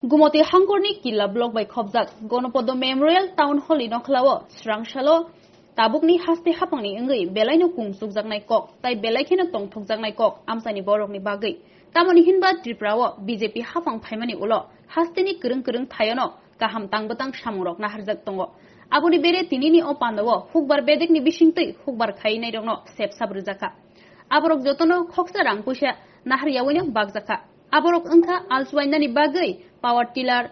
Gumoti Hangkorni Killa Block by Khobjak, Gonopodo Memorial Town Hall in Oklawo, Swrangchati, Tabukni Haste Haphangni Ngui, Belaino Kung Sukjak Naikok, Tai Belaikina Tong Tokjak Naikok, Amsani Borokni Bagui, Tamoni Hinba Triprawo, BJP Haphangni Ulo, Hasteni Kurung Tayano, Kaham Tangbotang Shamurok Naharzak Tongo. Abuni Bere Tinini Opandawo, Hukbar Bedekni Bishingti, Hukbar Khlainairokno, Sep Sabruzaka. Aborok Jotono, Hoksarang Pusha, Naharyawino Bakjakkha. Aborok Unka, Alswainani Bagui, Power Tiller,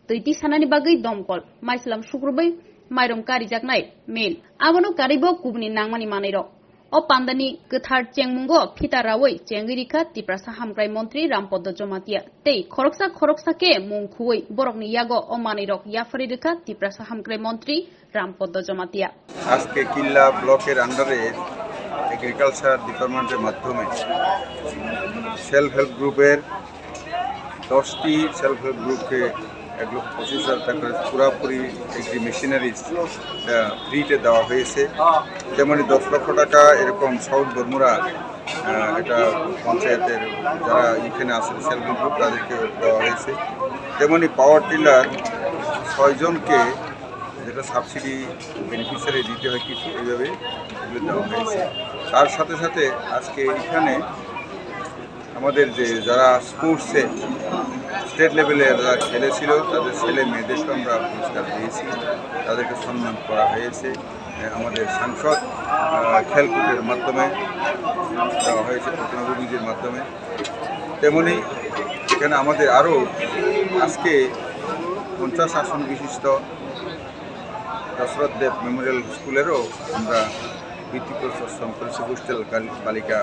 Titi Sanani Bagui Domkol, Maislam Shukrubai, Myrom Karijak Night, Mail, Abono Karibo Kubni Nangmani Manero, O Pandani, Guthar Chengmungo, Peter Raway, Chengirika, Tiprasa Hamgrai Montri, Rampodo Jomatia, Te, Koroksake, Munkui, Borokni Yago, O Manirok, Yafaridika, Tiprasa Hamgrai Montri, Rampodo Jomatia. Haste Killa Blocker under Agriculture Department মাধ্যমে self help গ্রুপের 10টি self help গ্রুপকে 1,25,000 টাকা পুরোপুরি agri machineries ফ্রিতে দেওয়া হয়েছে। যেমন 10 লক্ষ টাকা এরকম সাউথ বর্মুরা এটা পঞ্চায়েতের যারা এখানে আছে সেলফ হেল্প গ্রুপ তাদেরকে দেওয়া হয়েছে। তেমনি পাওয়ার টিলার 6 জনকে যেটা সাবসিডি বেনিফিশিয়ারি দিতে হয় কিছু এইভাবে এগুলো দেওয়া হয়েছে। তার সাথে সাথে আজকে এখানে আমাদের যে যারা স্পোর্টসে স্টেট লেভেলে যারা খেলেছিল তাদের ছেলে মেয়েদেরকে আমরা পুরস্কার দিয়েছি, তাদেরকে সম্মান করা হয়েছে। আমাদের সাংসদ খেলকুটের মাধ্যমে দেওয়া হয়েছে, প্রতিনিধির মাধ্যমে। তেমনি এখানে আমাদের আরও আজকে 50 আসন বিশিষ্ট দশরথ দেব মেমোরিয়াল স্কুলেরও আমরা ভিত্তিপ্রস্তর করেছি, হোস্টেল বালিকা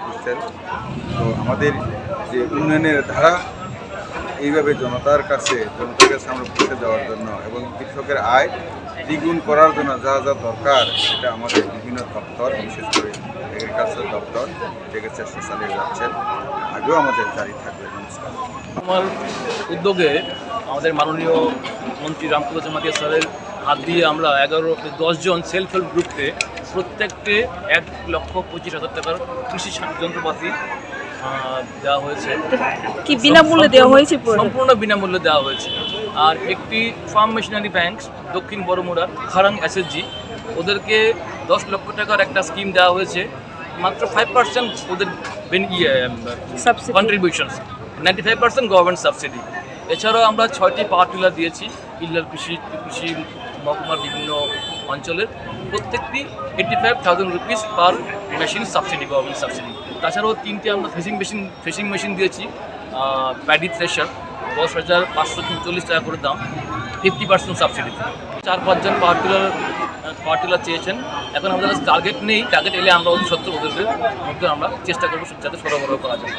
হোস্টেল। তো আমাদের যে উন্নয়নের ধারা এইভাবে জনতার কাছে আমরা পৌঁছে দেওয়ার জন্য এবং কৃষকের আয় দ্বিগুণ করার জন্য যা যা দরকার সেটা আমাদের বিভিন্ন দপ্তর, বিশেষ করে এগ্রিকালচার দপ্তর থেকে চেষ্টা চালিয়ে যাচ্ছেন, আগেও আমাদের জারি থাকবে। নমস্কার। আমার উদ্যোগে আমাদের মাননীয় মন্ত্রী রামপদ জমাতিয়া স্যারের হাত দিয়ে আমরা 10 জন সেলফ হেল্প গ্রুপকে প্রত্যেককে 1,25,000 টাকার কৃষি যন্ত্রপাতি দেওয়া হয়েছে। কি বিনামূল্যে দেওয়া হয়েছে? সম্পূর্ণ বিনামূল্যে দেওয়া হয়েছে। আর একটি ফার্ম মেশিনারি ব্যাংক দক্ষিণ বড়মুড়ার খারাং এসএসজি, ওদেরকে 10 লক্ষ টাকার একটা স্কিম দেওয়া হয়েছে। মাত্র 5% ওদের কন্ট্রিবিউশনস, 95% গভর্নমেন্ট সাবসিডি। এছাড়াও আমরা 6টি পাওয়ার টিলার দিয়েছি ইল্লার কৃষি মহকুমার বিভিন্ন অঞ্চলের, প্রত্যেকটি 85,000 rupees per machine subsidy, government subsidy. তাছাড়াও 3টি আমরা ফেসিং মেশিন দিয়েছি, প্যাডি থ্রেশার 10,540 টাকা করে দাম, 50% সাবসিডি। 4-5 জন পাওয়ার টিলার চেয়েছেন। এখন আমাদের টার্গেট নেই, টার্গেট এলে আমরা ওদের মধ্যে আমরা চেষ্টা করবো যাতে সরবরাহ করা যায়।